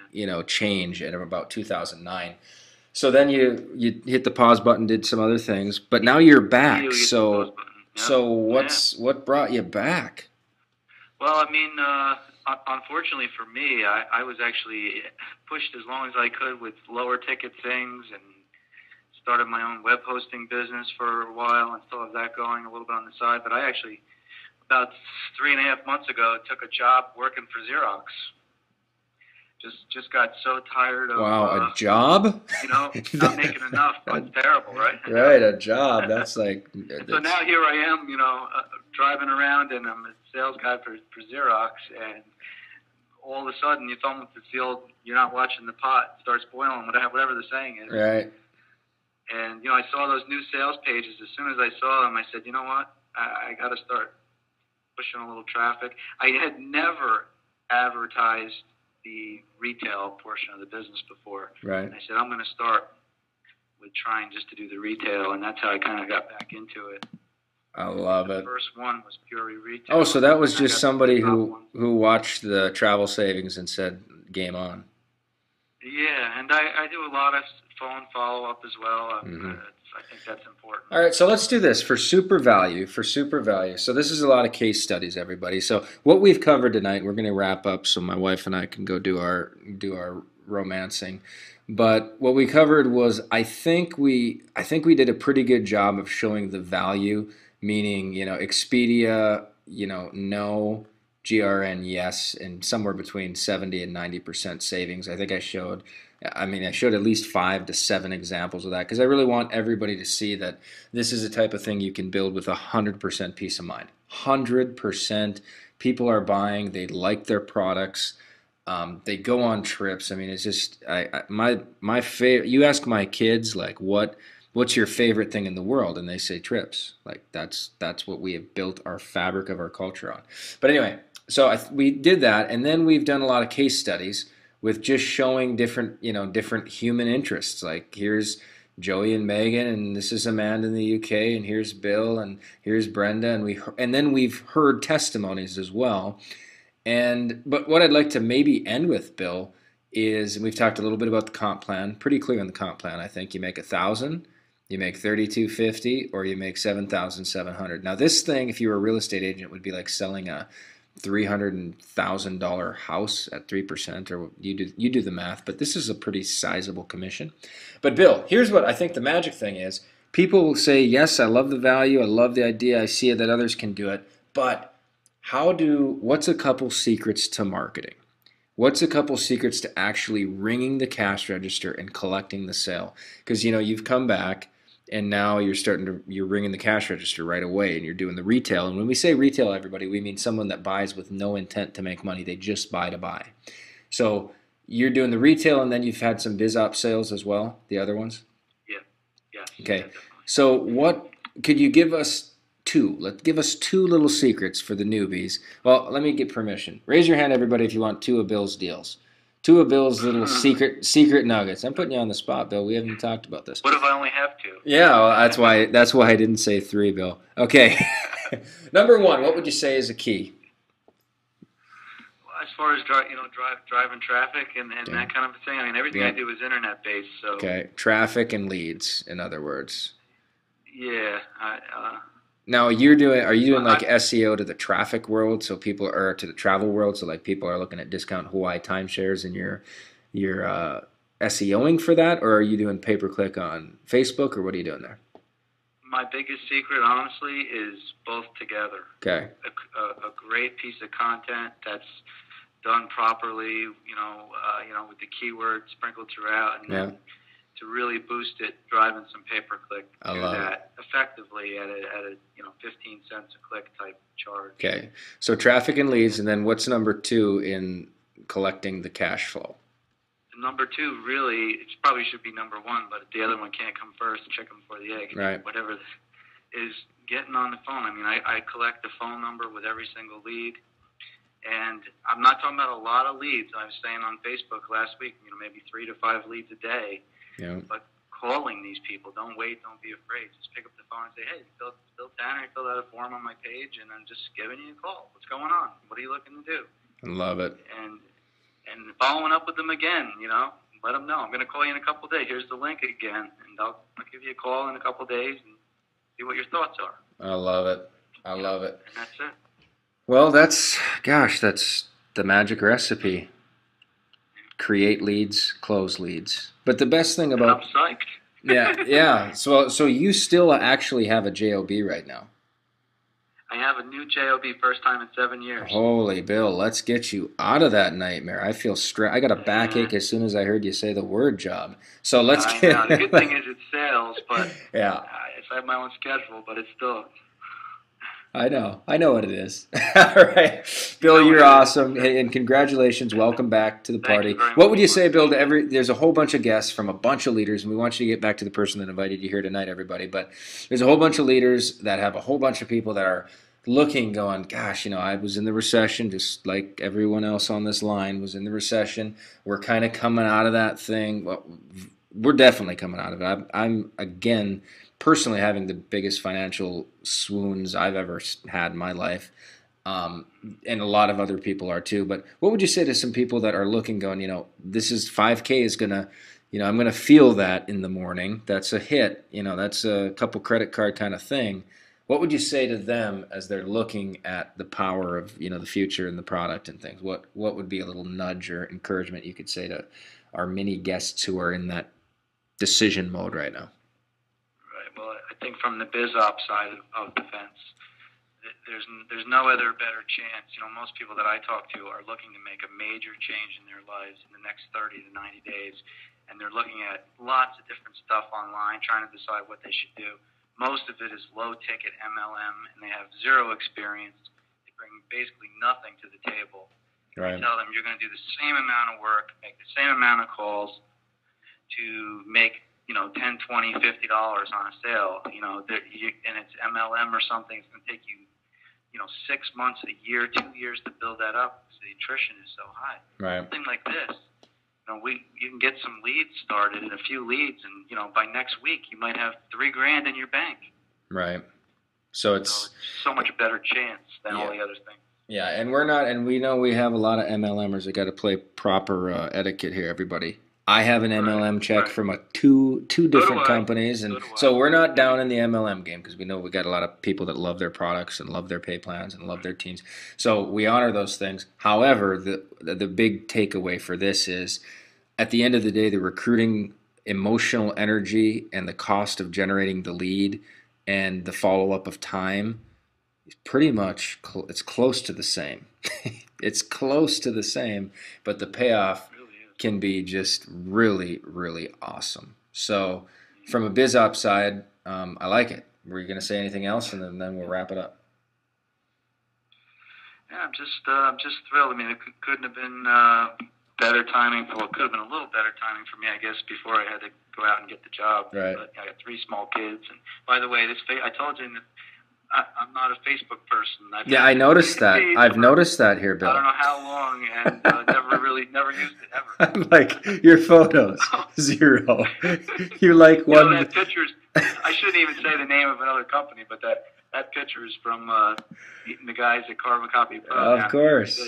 change at about 2009. So then you hit the pause button, did some other things, but now you're back. So what brought you back? Well, I mean, unfortunately for me, I was actually pushed as long as I could with lower ticket things, and started my own web hosting business for a while and still have that going a little bit on the side. But I actually, about 3.5 months ago, took a job working for Xerox. Just got so tired of... Wow, a job? Not making enough. That's terrible, right? Right, a job. That's like... So now here I am, driving around, and I'm a sales guy for Xerox, and all of a sudden it's almost feel you're not watching the pot. It starts boiling, whatever the saying is. Right. And, I saw those new sales pages. As soon as I saw them, I said, you know what? I got to start pushing a little traffic. I had never advertised the retail portion of the business before. Right. And I said, I'm going to start with trying just to do the retail, and that's how I kind of got back into it. I love it. The first one was purely retail. Oh, so that was just somebody who watched the Travel Savings and said, game on. Yeah, and I do a lot of phone follow-up as well. I think that's important. All right, so let's do this for super value. So this is a lot of case studies, everybody. So what we've covered tonight, we're going to wrap up so my wife and I can go do our romancing. But what we covered was I think we did a pretty good job of showing the value, meaning, Expedia, no, GRN, yes, and somewhere between 70 and 90% savings. I think I showed at least 5 to 7 examples of that, because I really want everybody to see that this is a type of thing you can build with 100% peace of mind. 100%. People are buying. They like their products. They go on trips. I mean, it's just my favorite. You ask my kids, like, what's your favorite thing in the world, and they say trips. Like that's what we have built our fabric of our culture on. But anyway, so we did that, and then we've done a lot of case studies with just showing different human interests. Like here's Joey and Megan, and this is Amanda in the UK, and here's Bill, and here's Brenda, and then we've heard testimonies as well. But what I'd like to maybe end with, Bill, is, and we've talked a little bit about the comp plan, pretty clear on the comp plan. I think you make $1,000, you make $3,250, or you make $7,700. Now this thing, if you were a real estate agent, would be like selling a $300,000 house at 3%, or you do the math, but this is a pretty sizable commission. But Bill, here's what I think the magic thing is. People will say, yes, I love the value, I love the idea, I see it that others can do it, but what's a couple secrets to marketing? What's a couple secrets to actually ringing the cash register and collecting the sale? Because you've come back, and now you're ringing the cash register right away, and you're doing the retail. And when we say retail, everybody, we mean someone that buys with no intent to make money. They just buy to buy. So you're doing the retail, and then you've had some biz op sales as well, the other ones? Yeah. Okay. Yeah, so what could you give us? Give us 2 little secrets for the newbies. Well, let me get permission. Raise your hand, everybody, if you want 2 of Bill's deals. 2 of Bill's little secret nuggets. I'm putting you on the spot, Bill. We haven't talked about this. What if I only have 2? Yeah, well, that's why I didn't say 3, Bill. Okay. Number 1, what would you say is a key? As far as driving traffic and that kind of thing, I mean, everything I do is internet based. So okay, traffic and leads, in other words. Yeah. Now, are you doing like SEO to the traffic world, so people are to the travel world, so like people are looking at discount Hawaii timeshares, and you're SEOing for that, or are you doing pay-per-click on Facebook, or what are you doing there? My biggest secret, honestly, is both together. Okay. A great piece of content that's done properly, with the keywords sprinkled throughout, and then to really boost it, driving some pay-per-click. Do that effectively at a 15 cents a click type charge. Okay, so traffic and leads, and then what's number 2 in collecting the cash flow? Number 2, really, it probably should be number 1, but the other one can't come first. Chicken before the egg. Right. Whatever is getting on the phone. I mean, I collect the phone number with every single lead, and I'm not talking about a lot of leads. I was saying on Facebook last week, maybe 3 to 5 leads a day. Yeah. But calling these people, don't wait, don't be afraid. Just pick up the phone and say, hey, Bill Tanner, I filled out a form on my page, and I'm just giving you a call. What's going on? What are you looking to do? I love it. And following up with them again, let them know. I'm going to call you in a couple of days. Here's the link again, and I'll give you a call in a couple of days and see what your thoughts are. I love it. I love it. And that's it. Well, that's the magic recipe. Create leads, close leads. But the best thing about... I'm psyched. yeah. So you still actually have a JOB right now? I have a new JOB, first time in 7 years. Holy Bill, let's get you out of that nightmare. I feel I got a backache as soon as I heard you say the word job. So let's get... The good thing is it's sales, but yeah. I have my own schedule, but it's still... I know what it is. All right. Bill, you're awesome. And congratulations. Welcome back to the party. What would you say, Bill, to there's a whole bunch of guests from a bunch of leaders, and we want you to get back to the person that invited you here tonight, everybody. But there's a whole bunch of leaders that have a whole bunch of people that are looking, going, gosh, I was in the recession, just like everyone else on this line was in the recession. We're kind of coming out of that thing. Well, we're definitely coming out of it. I'm again, personally having the biggest financial swoons I've ever had in my life, and a lot of other people are too. But what would you say to some people that are looking, going, this is 5K is gonna, I'm gonna feel that in the morning. That's a hit. That's a couple credit card kind of thing. What would you say to them as they're looking at the power of the future and the product and things? What would be a little nudge or encouragement you could say to our mini guests who are in that decision mode right now? Well, I think from the biz op side of the fence, there's no other better chance. Most people that I talk to are looking to make a major change in their lives in the next 30 to 90 days, and they're looking at lots of different stuff online, trying to decide what they should do. Most of it is low-ticket MLM, and they have zero experience. They bring basically nothing to the table. Right. You tell them you're going to do the same amount of work, make the same amount of calls to make $10, $20, $50 on a sale, and it's MLM or something. It's going to take you, 6 months, a year, 2 years to build that up because the attrition is so high. Right. Something like this, you can get some leads started and a few leads, and by next week you might have $3,000 in your bank. Right. So it's so much better chance than all the other things. Yeah, and we know we have a lot of MLMers that got to play proper etiquette here, everybody. I have an MLM check from two different companies, and so we're not down in the MLM game because we know we got a lot of people that love their products and love their pay plans and love their teams. So we honor those things. However, the big takeaway for this is, at the end of the day, the recruiting emotional energy and the cost of generating the lead and the follow-up of time is pretty much it's close to the same. It's close to the same, but the payoff can be just really, really awesome. So from a biz op side, I like it. Were you going to say anything else, and then we'll wrap it up? Yeah, I'm just thrilled. I mean, it couldn't have been better timing. Well, it could have been a little better timing for me, I guess, before I had to go out and get the job. Right. But I got 3 small kids, and by the way, I told you that I'm not a Facebook person. I noticed that. I've noticed that here, Bill. I don't know how long, and never used it ever. I'm like, your photos, 0. You like one. That picture's, I shouldn't even say the name of another company, but that picture is from the guys at Carbon Copy Pro. Of course.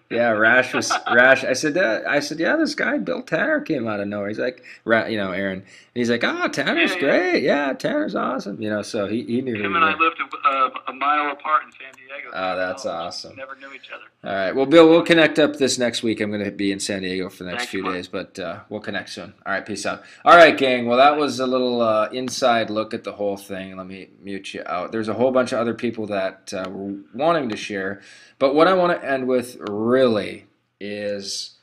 Yeah, Rash was Rash. I said, yeah, this guy Bill Tanner came out of nowhere. He's like, Aaron. And he's like, Tanner's great. Yeah, Tanner's awesome. So he knew. Him and I lived a mile apart in San Diego. Oh, that's awesome. We never knew each other. All right. Well, Bill, we'll connect up this next week. I'm going to be in San Diego for the next few days, but we'll connect soon. All right. Peace out. All right, gang. Well, that was a little inside look at the whole thing. Let me mute you out. There's a whole bunch of other people that were wanting to share, but what I want to end with really is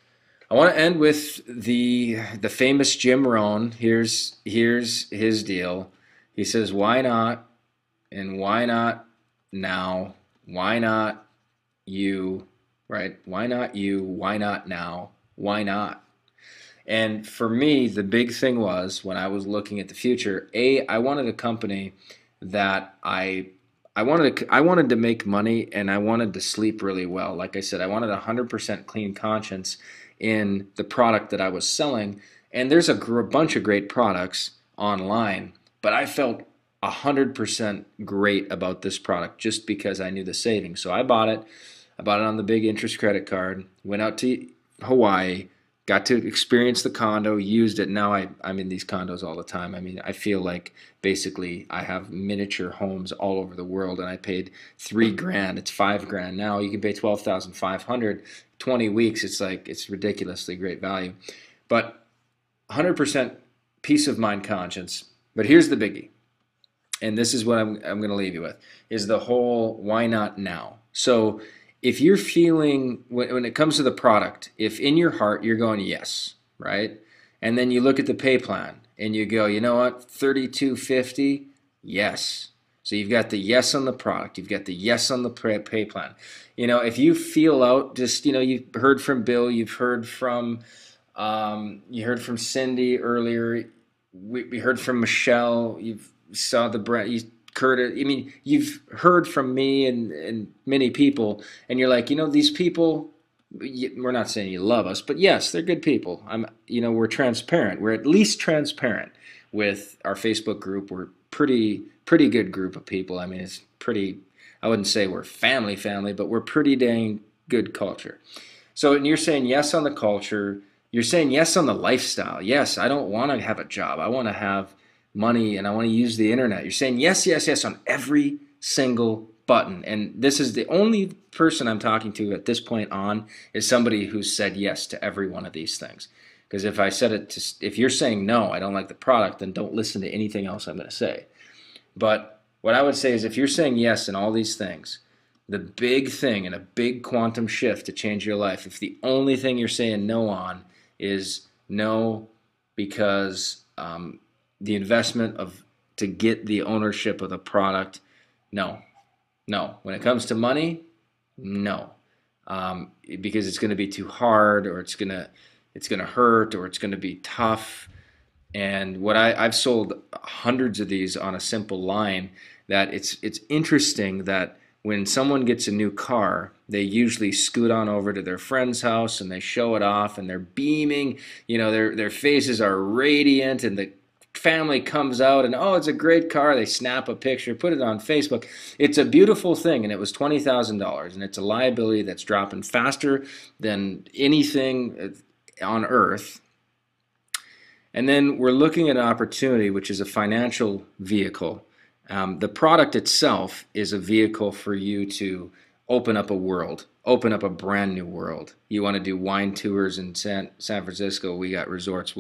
I want to end with the famous Jim Rohn. Here's his deal. He says, why not? And why not now? Why not you? Right? Why not you? Why not now? Why not? And for me, the big thing was when I was looking at the future, I wanted a company that I wanted to make money, and I wanted to sleep really well. Like I said, I wanted 100% clean conscience in the product that I was selling. And there's a bunch of great products online, but I felt 100% great about this product just because I knew the savings. So I bought it. I bought it on the big interest credit card, went out to Hawaii, got to experience the condo, used it. Now I'm in these condos all the time. I mean, I feel like basically I have miniature homes all over the world, and I paid $3,000. It's $5,000 now. You can pay $12,500, 20 weeks. It's like, it's ridiculously great value. But 100% peace of mind conscience. But here's the biggie, and this is what I'm going to leave you with, is the whole why not now? So if you're feeling, when it comes to the product, if in your heart you're going yes, right? And then you look at the pay plan and you go, you know what, $3,250, yes. So you've got the yes on the product, you've got the yes on the pay plan. You know, if you feel out, just, you know, you've heard from Bill, you've heard from, you heard from Cindy earlier, we heard from Michelle, you've saw the brand, Curtis, I mean, you've heard from me and many people, and you're like, you know, these people, we're not saying you love us, but yes, they're good people. You know, we're transparent. We're at least transparent with our Facebook group. We're pretty good group of people. I mean, it's pretty, I wouldn't say we're family, but we're pretty dang good culture. So, and you're saying yes on the culture. You're saying yes on the lifestyle. Yes, I don't want to have a job. I want to have money, and I want to use the internet. You're saying yes, yes, yes on every single button. And this is the only person I'm talking to at this point on is somebody who's said yes to every one of these things. Because if I said it to, if you're saying no, I don't like the product, then don't listen to anything else I'm going to say. But what I would say is if you're saying yes in all these things, the big thing and a big quantum shift to change your life, if the only thing you're saying no on is no because the investment to get the ownership of the product, no. When it comes to money, no, because it's going to be too hard, or it's going to hurt, or it's going to be tough. And what I've sold hundreds of these on a simple line. That it's interesting that when someone gets a new car, they usually scoot on over to their friend's house and they show it off, and they're beaming. You know, their faces are radiant, and the family comes out and, oh, it's a great car. They snap a picture, put it on Facebook. It's a beautiful thing, and it was $20,000, and it's a liability that's dropping faster than anything on earth. And then we're looking at an opportunity, which is a financial vehicle. The product itself is a vehicle for you to open up a world, open up a brand new world. You want to do wine tours in San Francisco, we got resorts.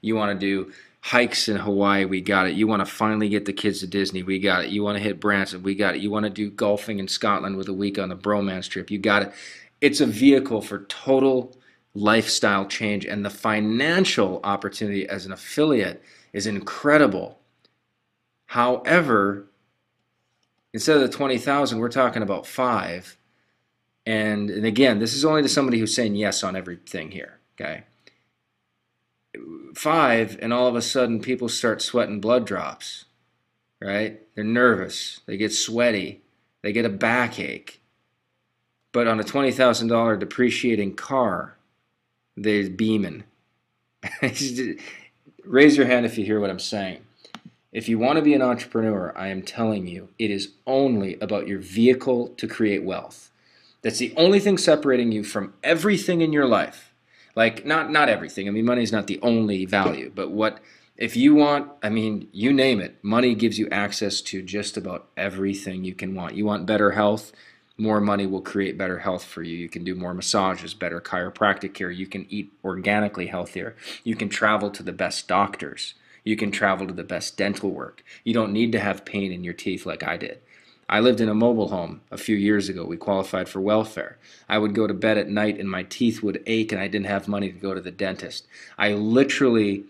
You want to do hikes in Hawaii, we got it. You want to finally get the kids to Disney, we got it. You want to hit Branson, we got it. You want to do golfing in Scotland with a week on the bromance trip, you got it. It's a vehicle for total lifestyle change, and the financial opportunity as an affiliate is incredible. However, instead of the 20,000, we're talking about 5. And again, this is only to somebody who's saying yes on everything here, okay? 5, and all of a sudden people start sweating blood drops, right? They're nervous, they get sweaty, they get a backache. But on a $20,000 depreciating car, they're beaming. Raise your hand if you hear what I'm saying. If you want to be an entrepreneur, I am telling you, it is only about your vehicle to create wealth. That's the only thing separating you from everything in your life. Like, not everything. I mean, money is not the only value. But what, if you want, I mean, you name it. Money gives you access to just about everything you can want. You want better health? More money will create better health for you. You can do more massages, better chiropractic care. You can eat organically healthier. You can travel to the best doctors. You can travel to the best dental work. You don't need to have pain in your teeth like I did. I lived in a mobile home a few years ago. We qualified for welfare. I would go to bed at night and my teeth would ache and I didn't have money to go to the dentist. I literally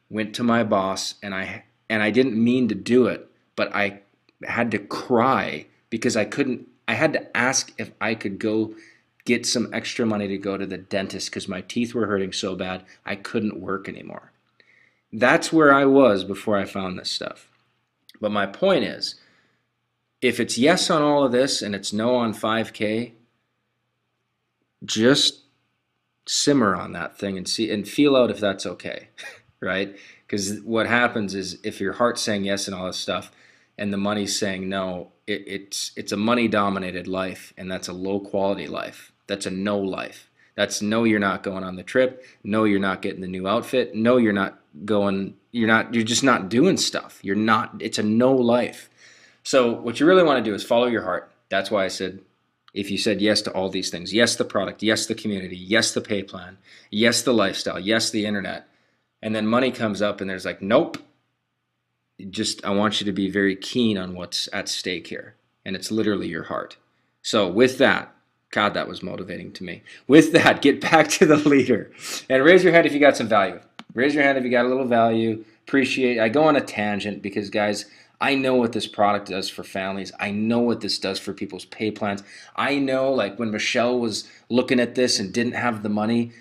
went to my boss and I didn't mean to do it, but I had to cry because I had to ask if I could go get some extra money to go to the dentist because my teeth were hurting so bad I couldn't work anymore. That's where I was before I found this stuff. But my point is, if it's yes on all of this and it's no on 5K, just simmer on that thing and see and feel out if that's okay, right? Because what happens is if your heart's saying yes and all this stuff and the money's saying no, it's a money-dominated life, and that's a low-quality life. That's a no life. That's no, you're not going on the trip. No, you're not getting the new outfit. No, you're not going, you're just not doing stuff. You're not, it's a no life. So what you really want to do is follow your heart. That's why I said, if you said yes to all these things, yes the product, yes the community, yes the pay plan, yes the lifestyle, yes the internet, and then money comes up and there's like, nope. Just, I want you to be very keen on what's at stake here. And it's literally your heart. So with that, God, that was motivating to me. With that, get back to the leader. And raise your hand if you got some value. Raise your hand if you got a little value. Appreciate. I go on a tangent because, guys, I know what this product does for families. I know what this does for people's pay plans. I know, like, when Michelle was looking at this and didn't have the money,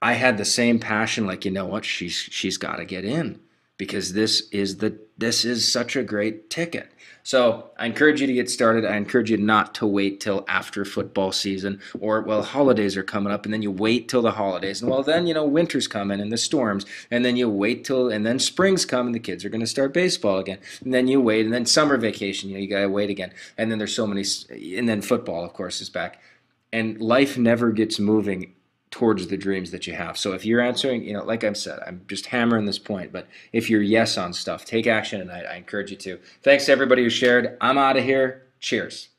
I had the same passion, like, you know what, she's got to get in. Because this is such a great ticket. So I encourage you to get started. I encourage you not to wait till after football season or, well, holidays are coming up and then you wait till the holidays. And, well, then, you know, winter's coming and the storms. And then you wait till, and then spring's coming, the kids are going to start baseball again. And then you wait, and then summer vacation, you know, you got to wait again. And then there's so many, and then football, of course, is back. And life never gets moving towards the dreams that you have. So if you're answering, you know, like I've said, I'm just hammering this point, but if you're yes on stuff, take action tonight. I encourage you to. Thanks to everybody who shared. I'm out of here. Cheers.